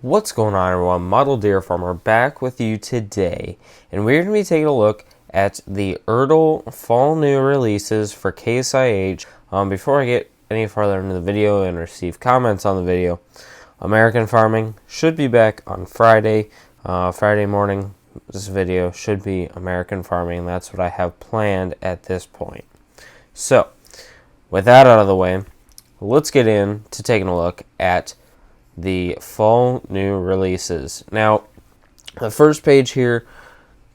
What's going on, everyone? Model Deer Farmer back with you today, and we're going to be taking a look at the Ertl fall new releases for Case IH. Before I get any further into the video and receive comments on the video, American Farming should be back on Friday. Friday morning, this video should be American Farming. That's what I have planned at this point. So, with that out of the way, let's get into taking a look at the fall new releases. Now, the first page here,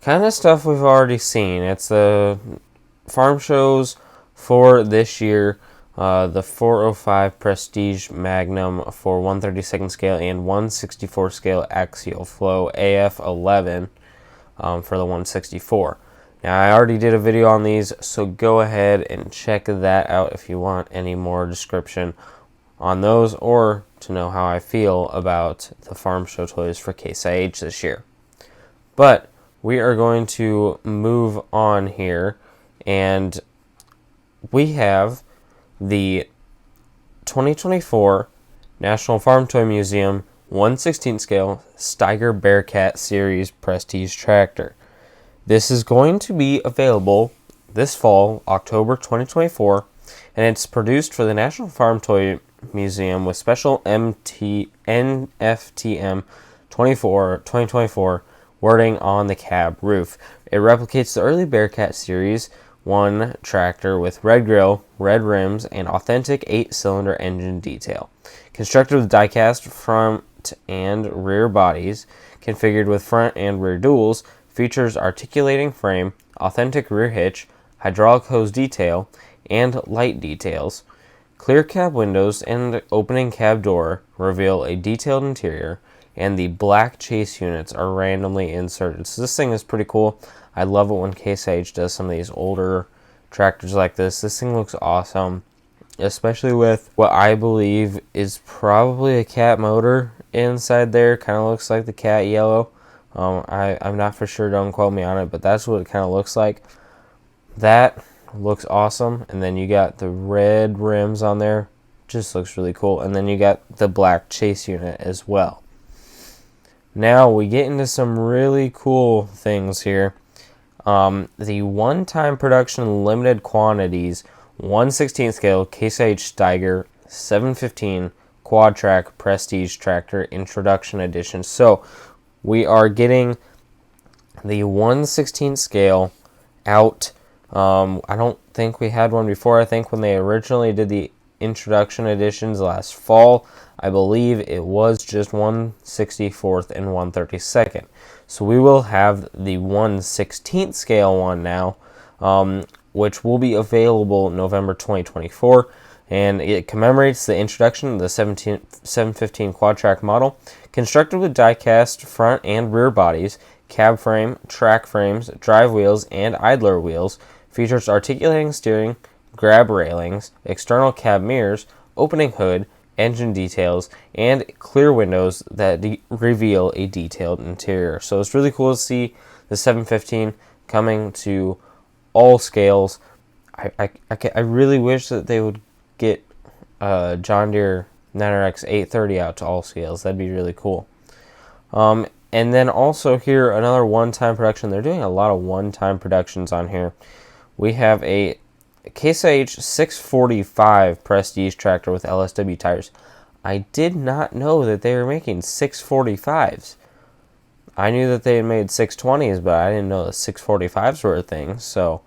kind of stuff we've already seen. It's the farm shows for this year. The 405 Prestige Magnum for 132nd scale and 164 scale axial flow AF11 for the 164. Now, I already did a video on these, so go ahead and check that out if you want any more description on those or to know how I feel about the farm show toys for Case IH this year. But we are going to move on here, and we have the 2024 National Farm Toy Museum 1/16 scale Steiger Bearcat Series Prestige Tractor. This is going to be available this fall, October 2024, and it's produced for the National Farm Toy Museum with special NFTM 2024 wording on the cab roof. It replicates the early Bearcat Series 1 tractor with red grille, red rims, and authentic 8-cylinder engine detail. Constructed with die-cast front and rear bodies, configured with front and rear duals, features articulating frame, authentic rear hitch, hydraulic hose detail, and light details. Clear cab windows and opening cab door reveal a detailed interior, and the black chase units are randomly inserted. So this thing is pretty cool. I love it when Case IH does some of these older tractors like this. This thing looks awesome, especially with what I believe is probably a cat motor inside there. Kind of looks like the cat yellow. I'm not for sure, don't quote me on it, but that's what it kind of looks like. That looks awesome, and then you got the red rims on there, just looks really cool, and then you got the black chase unit as well. Now we get into some really cool things here. The one-time production limited quantities 1/16 scale Case IH Steiger 715 quad track Prestige Tractor Introduction Edition. So we are getting the 1/16 scale out. I don't think we had one before. I think when they originally did the introduction editions last fall, I believe it was just 1/64 and 1/32. So we will have the 1/16 scale one now, which will be available November 2024, and it commemorates the introduction of the 715 quad track model. Constructed with die-cast front and rear bodies, cab frame, track frames, drive wheels, and idler wheels, features articulating steering, grab railings, external cab mirrors, opening hood, engine details, and clear windows that reveal a detailed interior. So it's really cool to see the 715 coming to all scales. I really wish that they would get John Deere 9RX 830 out to all scales. That'd be really cool. And then also here, another one-time production. They're doing a lot of one-time productions on here. We have a Case IH 645 Prestige Tractor with LSW tires. I did not know that they were making 645s. I knew that they had made 620s, but I didn't know the 645s were a thing. So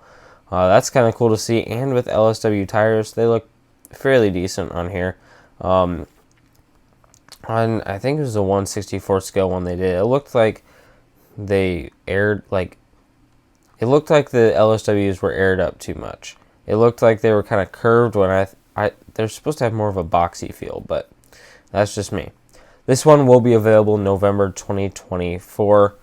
that's kind of cool to see. And with LSW tires, they look fairly decent on here. I think it was a 1/64 scale one they did. It looked like they aired, it looked like the LSWs were aired up too much. It looked like they were kind of curved when they're supposed to have more of a boxy feel, but that's just me. This one will be available November 2024.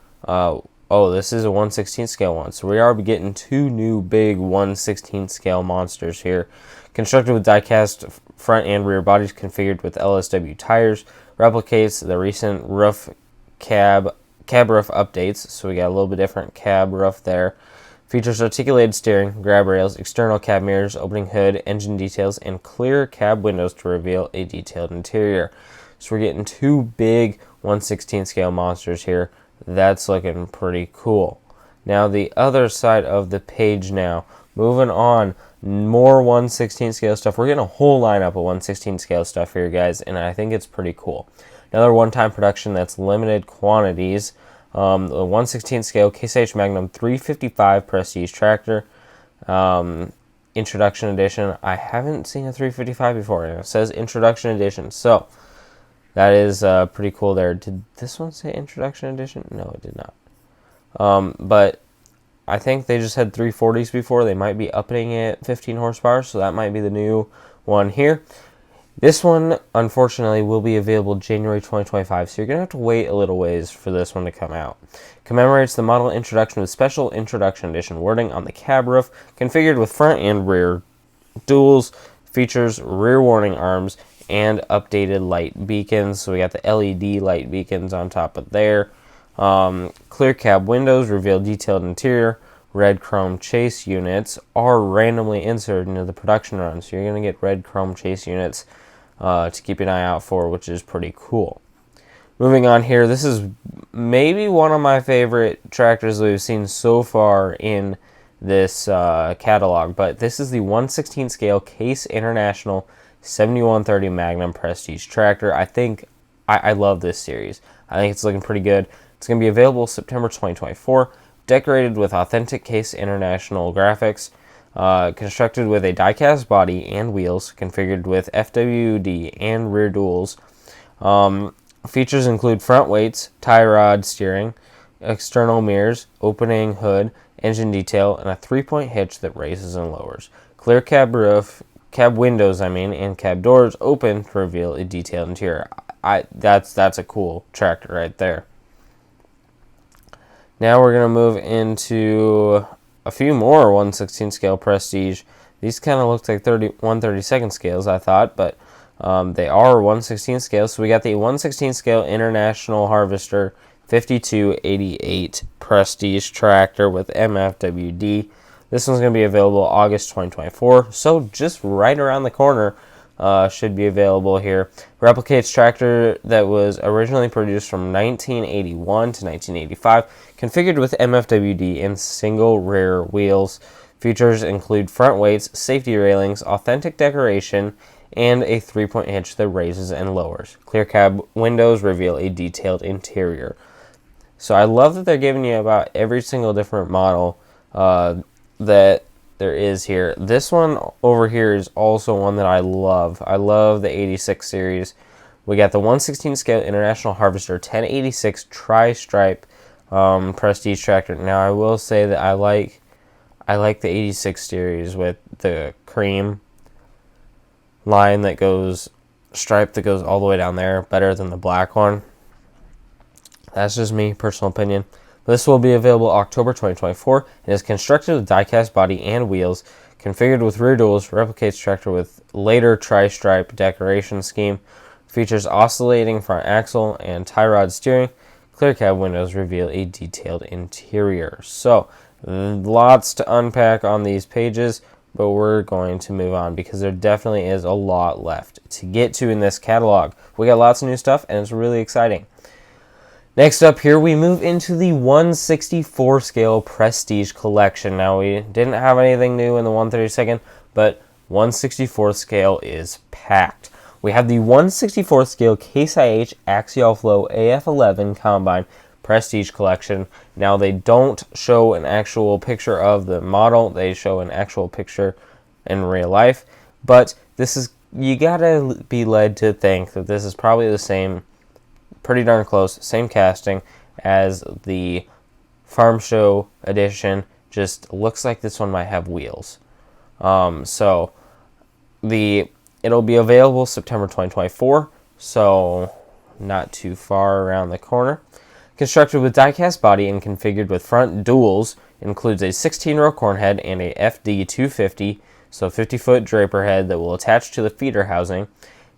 This is a 1/16 scale one, so we are getting two new big 1/16 scale monsters here. Constructed with die-cast front and rear bodies, configured with LSW tires, replicates the recent roof cab roof updates, so we got a little bit different cab roof there. Features articulated steering, grab rails, external cab mirrors, opening hood, engine details, and clear cab windows to reveal a detailed interior. So we're getting two big 1/16 scale monsters here. That's looking pretty cool. Now the other side of the page now. Moving on, more 1/16 scale stuff. We're getting a whole lineup of 1/16 scale stuff here, guys, and I think it's pretty cool. Another one-time production that's limited quantities. The 1/16 scale Case IH Magnum 355 Prestige Tractor. Introduction edition. I haven't seen a 355 before, and it says introduction edition, so that is pretty cool there. Did this one say introduction edition? No, it did not. But I think they just had 340s before. They might be upping it 15 horsepower, so that might be the new one here. This one, unfortunately, will be available January 2025, so you're going to have to wait a little ways for this one to come out. Commemorates the model introduction with special introduction edition wording on the cab roof, configured with front and rear duals, features rear warning arms, and updated light beacons. So we got the LED light beacons on top of there. Clear cab windows, reveal detailed interior. Red chrome chase units are randomly inserted into the production run, so you're going to get red chrome chase units to keep an eye out for, which is pretty cool. Moving on here, this is maybe one of my favorite tractors that we've seen so far in this catalog, but this is the 1/16 scale Case International 7130 Magnum Prestige Tractor. I love this series. I think it's looking pretty good. It's going to be available September 2024, decorated with authentic Case International graphics, constructed with a die-cast body and wheels, configured with FWD and rear duals. Features include front weights, tie rod steering, external mirrors, opening hood, engine detail, and a 3-point hitch that raises and lowers. Clear cab roof, cab windows, and cab doors open to reveal a detailed interior. That's a cool tractor right there. Now we're going to move into a few more 1/16 scale Prestige. These kind of look like 1/32 scales, I thought, but they are 1/16 scale. So we got the 1/16 scale International Harvester 5288 Prestige Tractor with MFWD. This one's going to be available August 2024, so just right around the corner. Should be available here. Replicates tractor that was originally produced from 1981 to 1985, configured with MFWD and single rear wheels. Features include front weights, safety railings, authentic decoration, and a 3-point hitch that raises and lowers. Clear cab windows reveal a detailed interior. So I love that they're giving you about every single different model that there is here. This one over here is also one that I love. I love the 86 series. We got the 1/16 scale International Harvester 1086 tri-stripe Prestige Tractor. Now I will say that I like the 86 series with the cream line that goes stripe that goes all the way down there better than the black one. That's just me, personal opinion. This will be available October 2024 and is constructed with die-cast body and wheels, configured with rear duals, replicates tractor with later tri-stripe decoration scheme, features oscillating front axle and tie rod steering. Clear cab windows reveal a detailed interior. So, lots to unpack on these pages, but we're going to move on because there definitely is a lot left to get to in this catalog. We got lots of new stuff, and it's really exciting. Next up here, we move into the 1/64 scale Prestige Collection. Now, we didn't have anything new in the 1/32nd, but 1/64 scale is packed. We have the 1/64 scale Case IH Axial Flow AF11 Combine Prestige Collection. Now, they don't show an actual picture of the model. They show an actual picture in real life, but this is, you gotta be led to think that this is probably the same, pretty darn close, same casting as the Farm Show edition, just looks like this one might have wheels. So it'll be available September 2024, so not too far around the corner. Constructed with die-cast body and configured with front duals, includes a 16-row corn head and a FD 250, so 50-foot draper head that will attach to the feeder housing.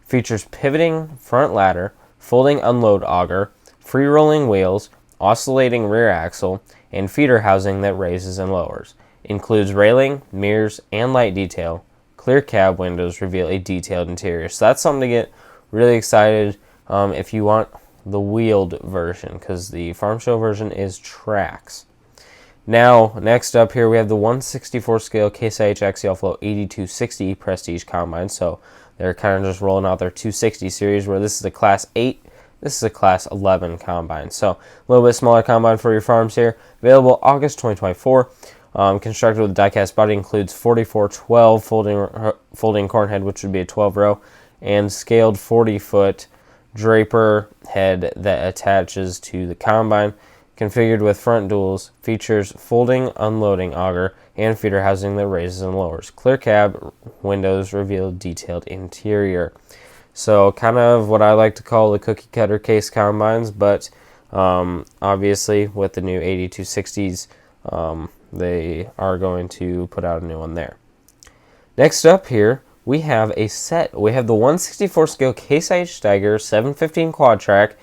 Features pivoting front ladder, folding unload auger, free-rolling wheels, oscillating rear axle, and feeder housing that raises and lowers. Includes railing, mirrors, and light detail. Clear cab windows reveal a detailed interior. So that's something to get really excited if you want the wheeled version, because the farm show version is tracks. Now, next up here, we have the 1/64 scale Case IH Axial Flow 8260 Prestige Combine. So they're kind of just rolling out their 260 series, where this is a Class 8, this is a Class 11 combine. So a little bit smaller combine for your farms here. Available August 2024. Constructed with a die-cast body, includes 4412 folding corn head, which would be a 12 row, and scaled 40-foot draper head that attaches to the combine. Configured with front duals, features folding unloading auger and feeder housing that raises and lowers. Clear cab, windows reveal detailed interior. So kind of what I like to call the cookie cutter case combines, but obviously with the new 8260s, they are going to put out a new one there. Next up here, we have a set. We have the 1/64 scale Case IH Steiger 715 quad track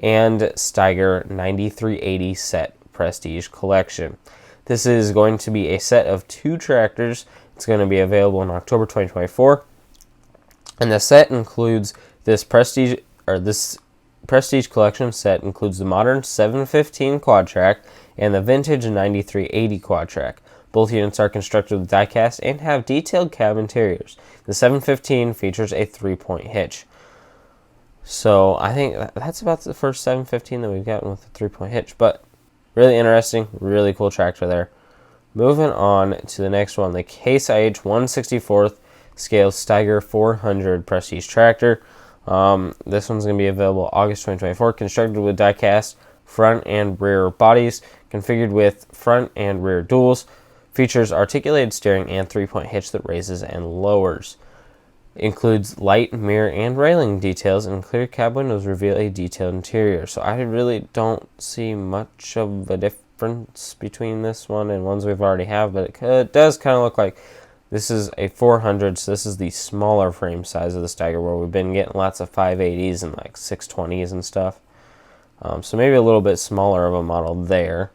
and Steiger 9380 set Prestige collection. This is going to be a set of 2 tractors. It's going to be available in October 2024. And the set includes this Prestige collection set includes the modern 715 quad track and the vintage 9380 quad track. Both units are constructed with die-cast and have detailed cab interiors. The 715 features a 3-point hitch. So I think that's about the first 715 that we've gotten with a 3-point hitch. But really interesting, really cool tractor there. Moving on to the next one, the Case IH 1/64 scale Steiger 400 Prestige tractor. This one's going to be available August 2024. Constructed with die-cast front and rear bodies. Configured with front and rear duals. Features articulated steering and 3-point hitch that raises and lowers. Includes light, mirror, and railing details, and clear cab windows reveal a detailed interior. So I really don't see much of a difference between this one and ones we've already have, but it does kind of look like this is a 400, so this is the smaller frame size of the Steiger, where we've been getting lots of 580s and like 620s and stuff. So maybe a little bit smaller of a model there.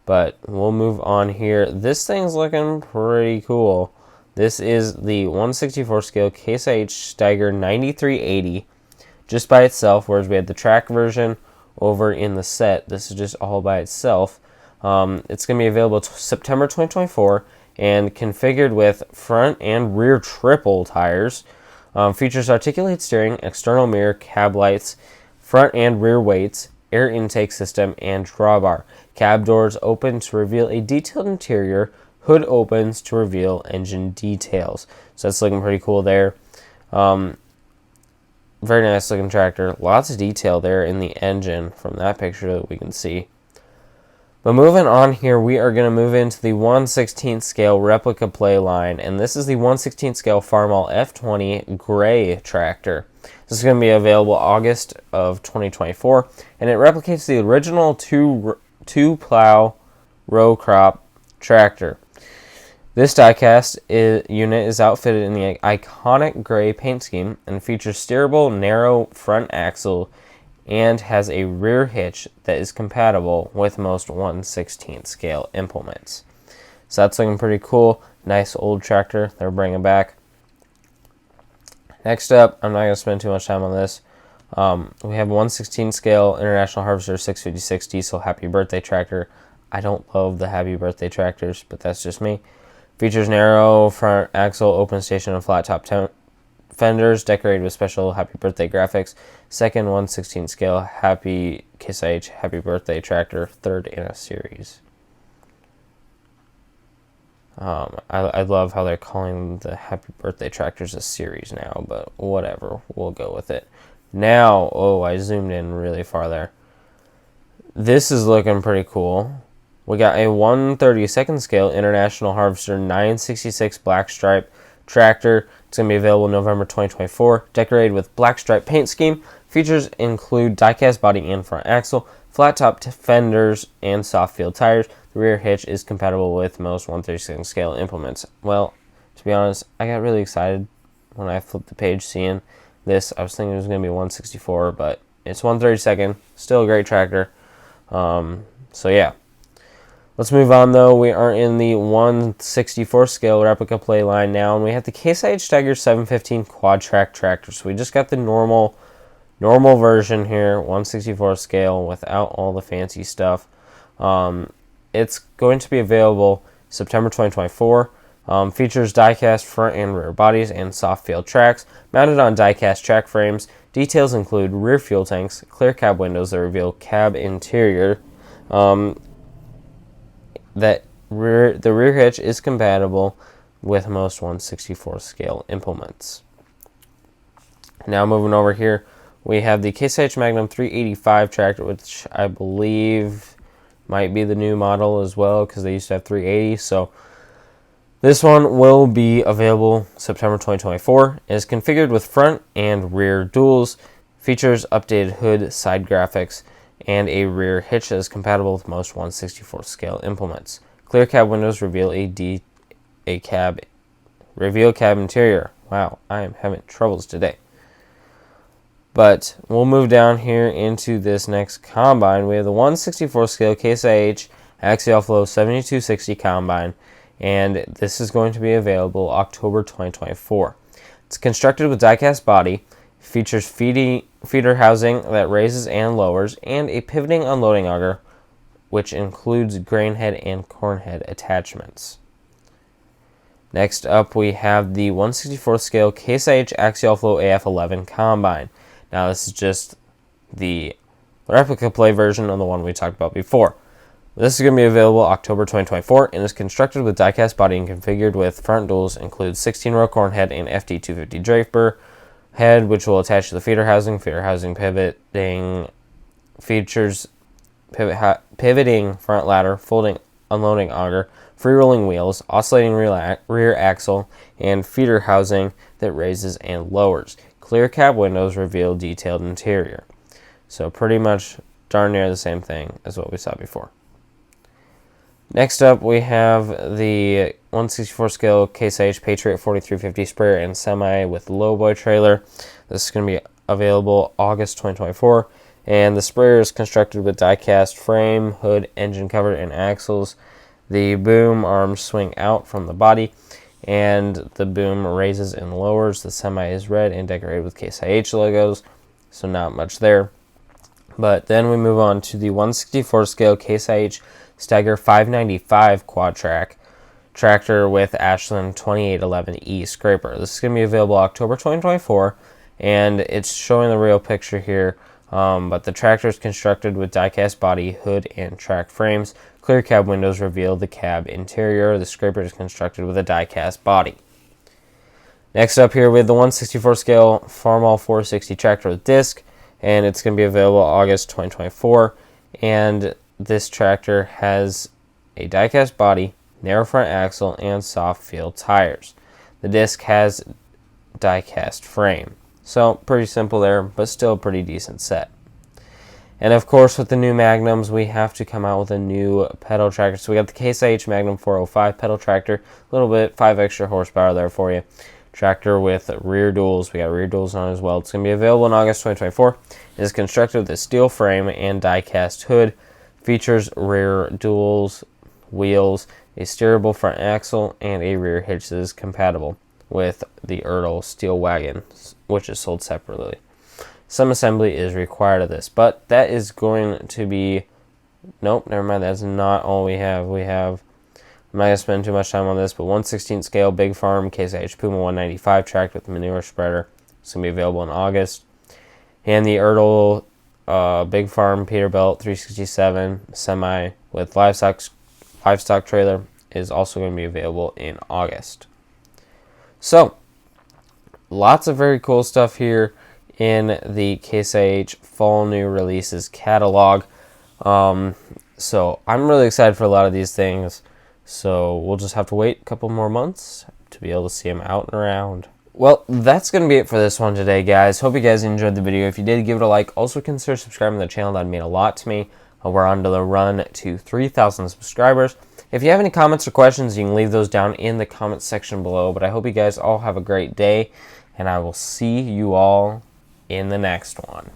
But we'll move on here. This thing's looking pretty cool. This is the 1/64 scale Case IH Steiger 9380 just by itself, whereas we had the track version over in the set. This is just all by itself. It's going to be available September 2024 and configured with front and rear triple tires. Features articulated steering, external mirror, cab lights, front and rear weights, air intake system, and drawbar. Cab doors open to reveal a detailed interior. Hood opens to reveal engine details. So that's looking pretty cool there. Very nice looking tractor. Lots of detail there in the engine from that picture that we can see. But moving on here, we are going to move into the 1/16 scale replica play line. And this is the 1/16 scale Farmall F20 gray tractor. This is going to be available August of 2024. And it replicates the original two plow row crop tractor. This diecast unit is outfitted in the iconic gray paint scheme and features steerable narrow front axle and has a rear hitch that is compatible with most 1/16 scale implements. So that's looking pretty cool. Nice old tractor they're bringing back. Next up, I'm not going to spend too much time on this. We have 1/16 scale International Harvester 656 diesel Happy Birthday tractor. I don't love the Happy Birthday tractors, but that's just me. Features narrow front axle, open station, and flat top fenders, decorated with special Happy Birthday graphics. Second 1/16 scale Case IH Happy Birthday tractor, third in a series. I love how they're calling the Happy Birthday tractors a series now, but whatever, we'll go with it. Now, oh, I zoomed in really far there. This is looking pretty cool. We got a 1/32 scale International Harvester 966 black stripe tractor. It's going to be available November 2024. Decorated with black stripe paint scheme. Features include diecast body and front axle, flat top fenders, and soft field tires. The rear hitch is compatible with most 1/32 scale implements. Well, to be honest, I got really excited when I flipped the page seeing this. I was thinking it was going to be 1/64, but it's 1/32. Still a great tractor. So yeah. Let's move on though. We are in the 1/64 scale replica play line now, and we have the Case IH Steiger 715 quad track tractor. So we just got the normal Normal version here, 1/64 scale without all the fancy stuff. It's going to be available September 2024. Features die-cast front and rear bodies and soft feel tracks mounted on die-cast track frames. Details include rear fuel tanks, clear cab windows that reveal cab interior. The rear hitch is compatible with most 1/64 scale implements. Now moving over here, we have the Case IH Magnum 385 tractor, which I believe might be the new model as well, because they used to have 380. So this one will be available September 2024. It is configured with front and rear duals, features updated hood, side graphics, and a rear hitch that is compatible with most 1/64 scale implements. Clear cab windows reveal cab interior. Wow, I am having troubles today. But we'll move down here into this next combine. We have the 1/64 scale Case IH Axial Flow 7260 combine, and this is going to be available October 2024. It's constructed with die-cast body, features feeder housing that raises and lowers, and a pivoting unloading auger, which includes grain head and corn head attachments. Next up, we have the 1/64 scale Case IH Axial Flow AF11 combine. Now, this is just the replica play version of the one we talked about before. This is going to be available October 2024 and is constructed with die-cast body and configured with front duals, includes 16-row corn head and FD250 draper head, which will attach to the feeder housing. Feeder housing pivoting features pivoting front ladder, folding unloading auger, free-rolling wheels, oscillating rear axle, and feeder housing that raises and lowers. Clear cab windows reveal detailed interior. So pretty much darn near the same thing as what we saw before. Next up, we have the 1/64 scale Case IH Patriot 4350 sprayer and semi with lowboy trailer. This is going to be available August 2024. And the sprayer is constructed with die-cast frame, hood, engine cover, and axles. The boom arms swing out from the body, and the boom raises and lowers. The semi is red and decorated with Case IH logos, so not much there. But then we move on to the 1/64 scale Case IH Stagger 595 quad track tractor with Ashland 2811E scraper. This is going to be available October 2024, and it's showing the real picture here. But the tractor is constructed with die-cast body, hood, and track frames. Clear cab windows reveal the cab interior. The scraper is constructed with a die-cast body. Next up here, we have the 1/64 scale Farmall 460 tractor with disc, and it's going to be available August 2024. And this tractor has a die-cast body, narrow front axle, and soft feel tires. The disc has die-cast frame. So pretty simple there, but still a pretty decent set. And of course, with the new Magnums, we have to come out with a new pedal tractor. So we got the Case IH Magnum 405 pedal tractor, a little bit, 5 extra horsepower there for you. Tractor with rear duals. We got rear duals on as well. It's going to be available in August 2024. It is constructed with a steel frame and die-cast hood. Features rear duals, wheels, a steerable front axle, and a rear hitch that is compatible with the Ertl steel wagon, which is sold separately. Some assembly is required of this, but that is going to be, nope, never mind, that's not all we have. I'm not going to spend too much time on this, but 1/16 scale Big Farm Case IH Puma 195 tracked with manure spreader. It's going to be available in August. And the Ertl Big Farm Peterbilt 367 semi with livestock trailer is also going to be available in August. So, lots of very cool stuff here in the Case IH Fall New Releases catalog. So, I'm really excited for a lot of these things. So, we'll just have to wait a couple more months to be able to see them out and around. Well, that's going to be it for this one today, guys. Hope you guys enjoyed the video. If you did, give it a like. Also, consider subscribing to the channel. That would mean a lot to me. We're on to the run to 3,000 subscribers. If you have any comments or questions, you can leave those down in the comments section below. But I hope you guys all have a great day, and I will see you all in the next one.